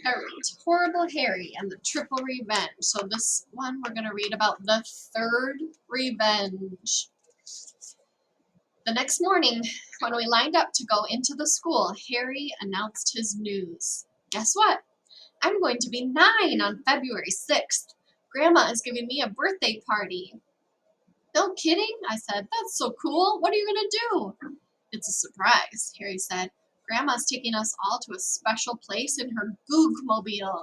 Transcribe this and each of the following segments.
Alright, Horrible Harry and the Triple Revenge. So this one we're going to read about the third revenge. The next morning, when we lined up to go into the school, Harry announced his news. Guess what? I'm going to be 9 on February 6th. Grandma is giving me a birthday party. No kidding, I said. That's so cool. What are you going to do? It's a surprise, Harry said. Grandma's taking us all to a special place in her Googmobile.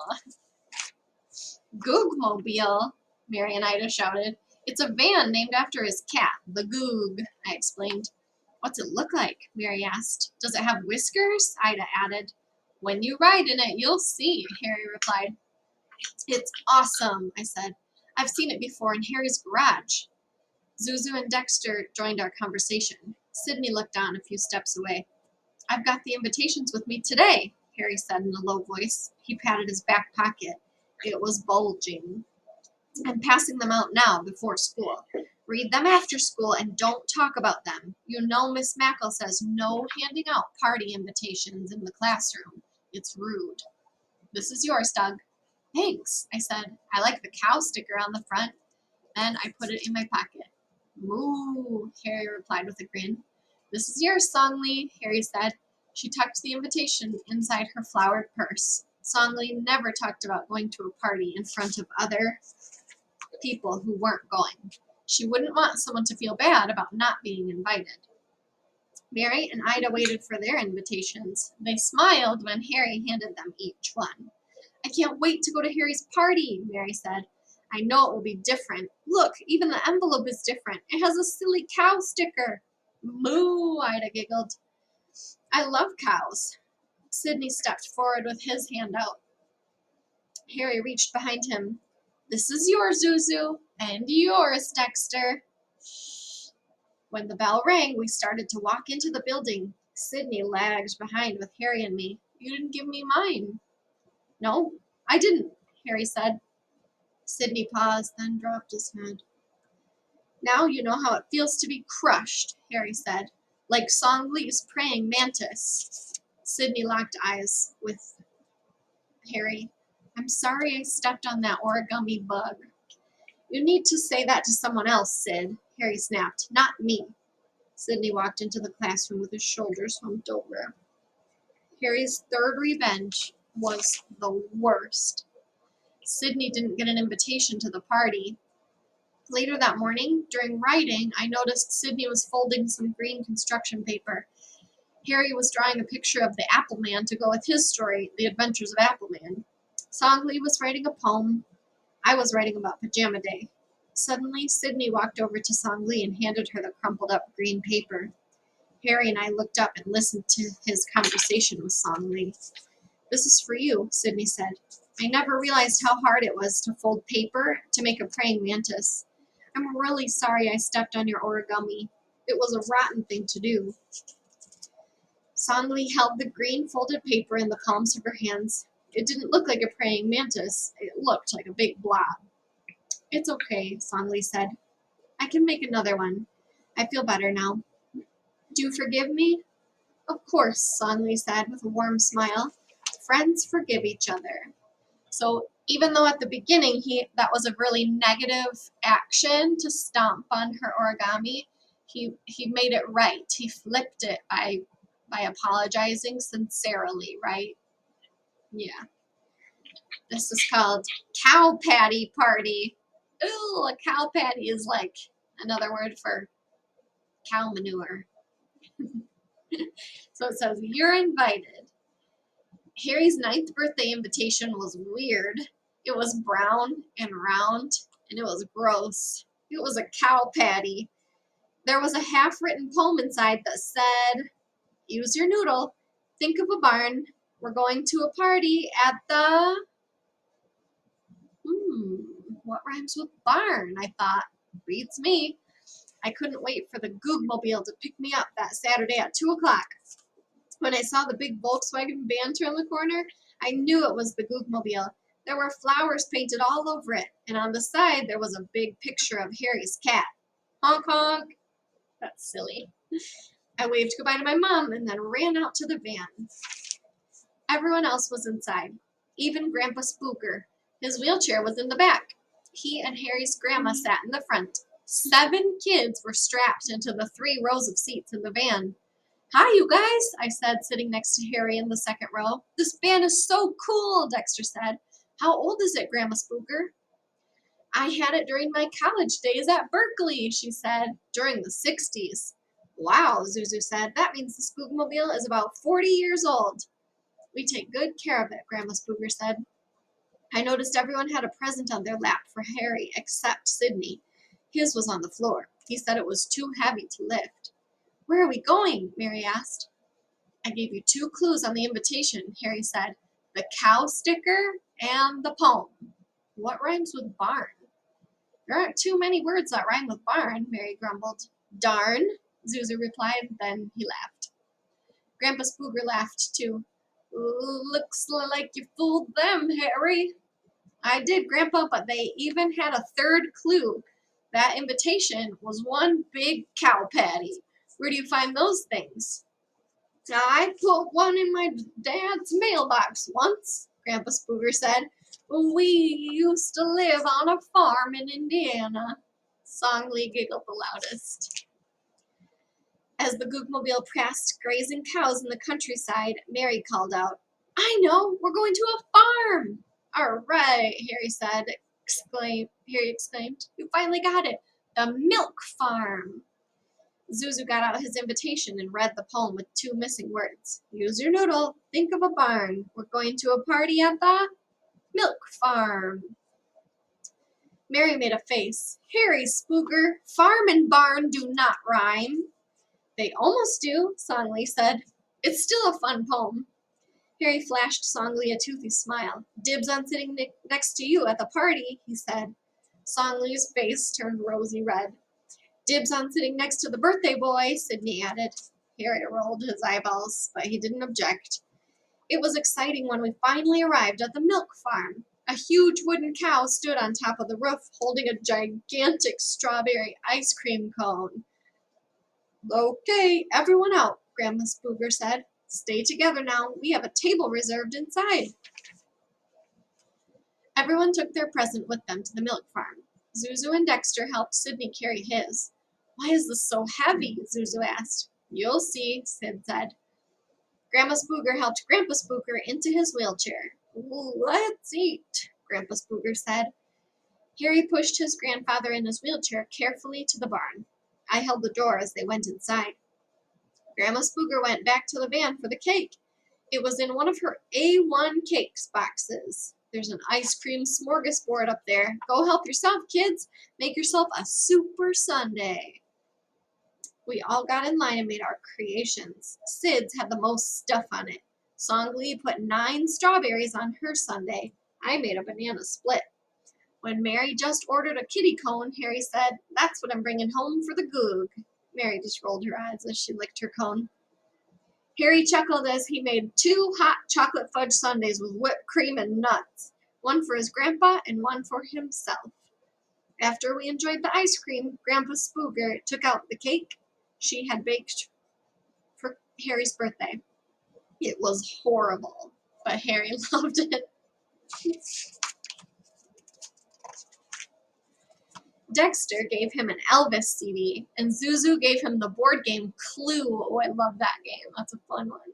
Googmobile, Mary and Ida shouted. It's a van named after his cat, the Goog, I explained. What's it look like? Mary asked. Does it have whiskers? Ida added. When you ride in it, you'll see, Harry replied. It's awesome, I said. I've seen it before in Harry's garage. Zuzu and Dexter joined our conversation. Sydney looked on a few steps away. I've got the invitations with me today, Harry said in a low voice. He patted his back pocket. It was bulging. I'm passing them out now before school. Read them after school and don't talk about them. You know Miss Mackle says no handing out party invitations in the classroom. It's rude. This is yours, Doug. Thanks, I said. I like the cow sticker on the front. Then I put it in my pocket. Moo, Harry replied with a grin. This is yours, Songli, Harry said. She tucked the invitation inside her flowered purse. Songli never talked about going to a party in front of other people who weren't going. She wouldn't want someone to feel bad about not being invited. Mary and Ida waited for their invitations. They smiled when Harry handed them each one. I can't wait to go to Harry's party, Mary said. I know it will be different. Look, even the envelope is different. It has a silly cow sticker. Moo, Ida giggled. I love cows. Sydney stepped forward with his hand out. Harry reached behind him. This is yours, Zuzu, and yours, Dexter. When the bell rang, we started to walk into the building. Sydney lagged behind with Harry and me. You didn't give me mine. No, I didn't, Harry said. Sydney paused, then dropped his head. Now you know how it feels to be crushed, Harry said, like Song Li's praying mantis. Sydney locked eyes with Harry. I'm sorry I stepped on that origami bug. You need to say that to someone else, Sid, Harry snapped, not me. Sydney walked into the classroom with his shoulders humped over. Harry's third revenge was the worst. Sydney didn't get an invitation to the party. Later that morning, during writing, I noticed Sydney was folding some green construction paper. Harry was drawing a picture of the Apple Man to go with his story, The Adventures of Appleman. Songli was writing a poem. I was writing about Pajama Day. Suddenly, Sydney walked over to Songli and handed her the crumpled up green paper. Harry and I looked up and listened to his conversation with Songli. This is for you, Sydney said. I never realized how hard it was to fold paper to make a praying mantis. I'm really sorry I stepped on your origami. It was a rotten thing to do. Songli held the green folded paper in the palms of her hands. It didn't look like a praying mantis. It looked like a big blob. It's okay, Songli said. I can make another one. I feel better now. Do you forgive me? Of course, Songli said with a warm smile. Friends forgive each other. So even though at the beginning that was a really negative action to stomp on her origami, he made it right. He flipped it by apologizing sincerely, right? Yeah. This is called cow patty party. Ooh, a cow patty is like another word for cow manure. So it says, you're invited. Harry's 9th birthday invitation was weird. It was brown and round, and it was gross. It was a cow patty. There was a half-written poem inside that said, use your noodle, think of a barn, we're going to a party at the... what rhymes with barn? I thought. Beats me. I couldn't wait for the Googmobile to pick me up that Saturday at 2 o'clock. When I saw the big Volkswagen van turn the corner, I knew it was the Googmobile. There were flowers painted all over it, and on the side there was a big picture of Harry's cat. Honk honk. That's silly. I waved goodbye to my mom and then ran out to the van. Everyone else was inside. even Grandpa Spooker. His wheelchair was in the back. He and Harry's grandma sat in the front. 7 kids were strapped into the 3 rows of seats in the van. "Hi, you guys," I said, sitting next to Harry in the second row. "This van is so cool," Dexter said. "How old is it, Grandma Spooker?" "I had it during my college days at Berkeley," she said, "during the 60s. "Wow," Zuzu said. "That means the Spookmobile is about 40 years old." "We take good care of it," Grandma Spooker said. I noticed everyone had a present on their lap for Harry except Sydney. His was on the floor. He said it was too heavy to lift. "Where are we going?" Mary asked. "I gave you 2 clues on the invitation," Harry said. "The cow sticker and the poem." "What rhymes with barn?" "There aren't too many words that rhyme with barn," Mary grumbled. "Darn," Zuzu replied. Then he laughed. Grandpa Spooker laughed too. "Looks like you fooled them, Harry." "I did, Grandpa, but they even had a 3rd clue. That invitation was one big cow patty. Where do you find those things?" "I put one in my dad's mailbox once," Grandpa Spooker said. "We used to live on a farm in Indiana." Song Lee giggled the loudest. As the Googmobile passed grazing cows in the countryside, Mary called out, "I know, we're going to a farm." "All right," Harry exclaimed. "You finally got it. The milk farm." Zuzu got out his invitation and read the poem with 2 missing words. "Use your noodle. Think of a barn. We're going to a party at the milk farm." Mary made a face. "Harry Spooker, farm and barn do not rhyme." "They almost do," Song Lee said. "It's still a fun poem." Harry flashed Song Lee a toothy smile. "Dibs on sitting next to you at the party," he said. Song Lee's face turned rosy red. "Dibs on sitting next to the birthday boy," Sydney added. Harry rolled his eyeballs, but he didn't object. It was exciting when we finally arrived at the milk farm. A huge wooden cow stood on top of the roof, holding a gigantic strawberry ice cream cone. "Okay, everyone out," Grandma Spooker said. "Stay together now. We have a table reserved inside." Everyone took their present with them to the milk farm. Zuzu and Dexter helped Sydney carry his. "Why is this so heavy?" Zuzu asked. "You'll see," Sid said. Grandma Spooker helped Grandpa Spooker into his wheelchair. "Let's eat," Grandpa Spooker said. Harry pushed his grandfather in his wheelchair carefully to the barn. I held the door as they went inside. Grandma Spooker went back to the van for the cake. It was in one of her A1 cakes boxes. "There's an ice cream smorgasbord up there. Go help yourself, kids. Make yourself a super sundae." We all got in line and made our creations. Sid's had the most stuff on it. Song Lee put 9 strawberries on her sundae. I made a banana split. When Mary just ordered a kitty cone, Harry said, "That's what I'm bringing home for the goog." Mary just rolled her eyes as she licked her cone. Harry chuckled as he made 2 hot chocolate fudge sundaes with whipped cream and nuts, one for his grandpa and one for himself. After we enjoyed the ice cream, Grandpa Spooker took out the cake she had baked for Harry's birthday. It was horrible, but Harry loved it. Dexter gave him an Elvis CD, and Zuzu gave him the board game Clue. Oh, I love that game. That's a fun one.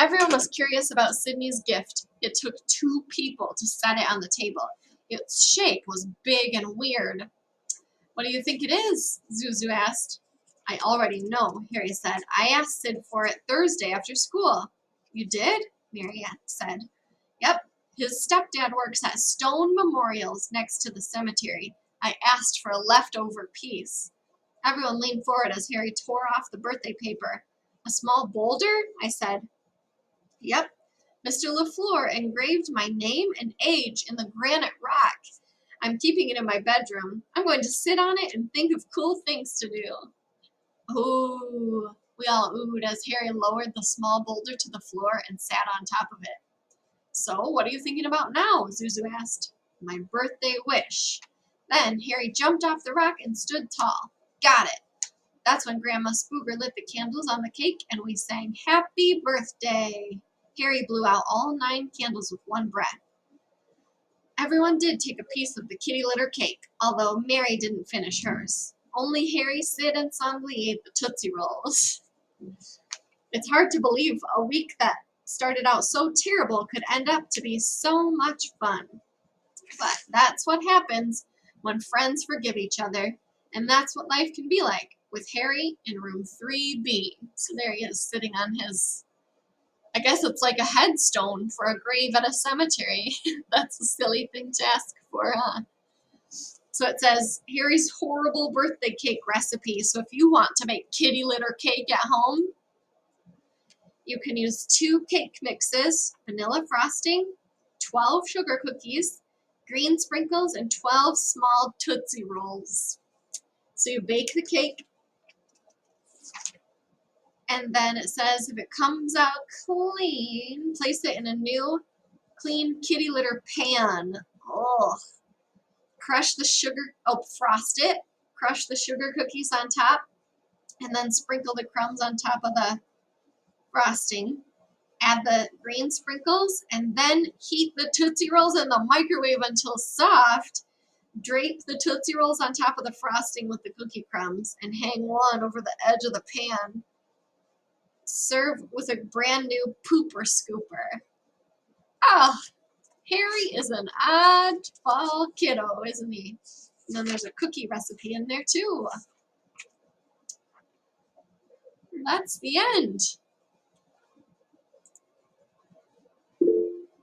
Everyone was curious about Sydney's gift. It took 2 people to set it on the table. Its shape was big and weird. "What do you think it is?" Zuzu asked. "I already know," Harry said. "I asked Sid for it Thursday after school." "You did?" Mary said. "Yep. His stepdad works at Stone Memorials next to the cemetery. I asked for a leftover piece." Everyone leaned forward as Harry tore off the birthday paper. "A small boulder?" I said. "Yep. Mr. LaFleur engraved my name and age in the granite rock. I'm keeping it in my bedroom. I'm going to sit on it and think of cool things to do." "Ooh." We all oohed as Harry lowered the small boulder to the floor and sat on top of it. "So, what are you thinking about now?" Zuzu asked. "My birthday wish." Then Harry jumped off the rock and stood tall. "Got it." That's when Grandma Spooker lit the candles on the cake and we sang "Happy Birthday." Harry blew out all 9 candles with one breath. Everyone did take a piece of the kitty litter cake, although Mary didn't finish hers. Only Harry, Sid, and Songli ate the Tootsie Rolls. It's hard to believe a week that started out so terrible could end up to be so much fun. But that's what happens when friends forgive each other, and that's what life can be like with Harry in room 3B. So there he is sitting on his, I guess it's like a headstone for a grave at a cemetery. That's a silly thing to ask for, huh? So it says Harry's horrible birthday cake recipe. So if you want to make kitty litter cake at home, you can use 2 cake mixes, vanilla frosting, 12 sugar cookies, green sprinkles, and 12 small Tootsie Rolls. So you bake the cake, and then it says if it comes out clean, place it in a new clean kitty litter pan. Oh, frost it, crush the sugar cookies on top, and then sprinkle the crumbs on top of the frosting. Add the green sprinkles, and then heat the Tootsie Rolls in the microwave until soft. Drape the Tootsie Rolls on top of the frosting with the cookie crumbs, and hang one over the edge of the pan. Serve with a brand new pooper scooper. Oh, Harry is an oddball kiddo, isn't he? And then there's a cookie recipe in there too. That's the end.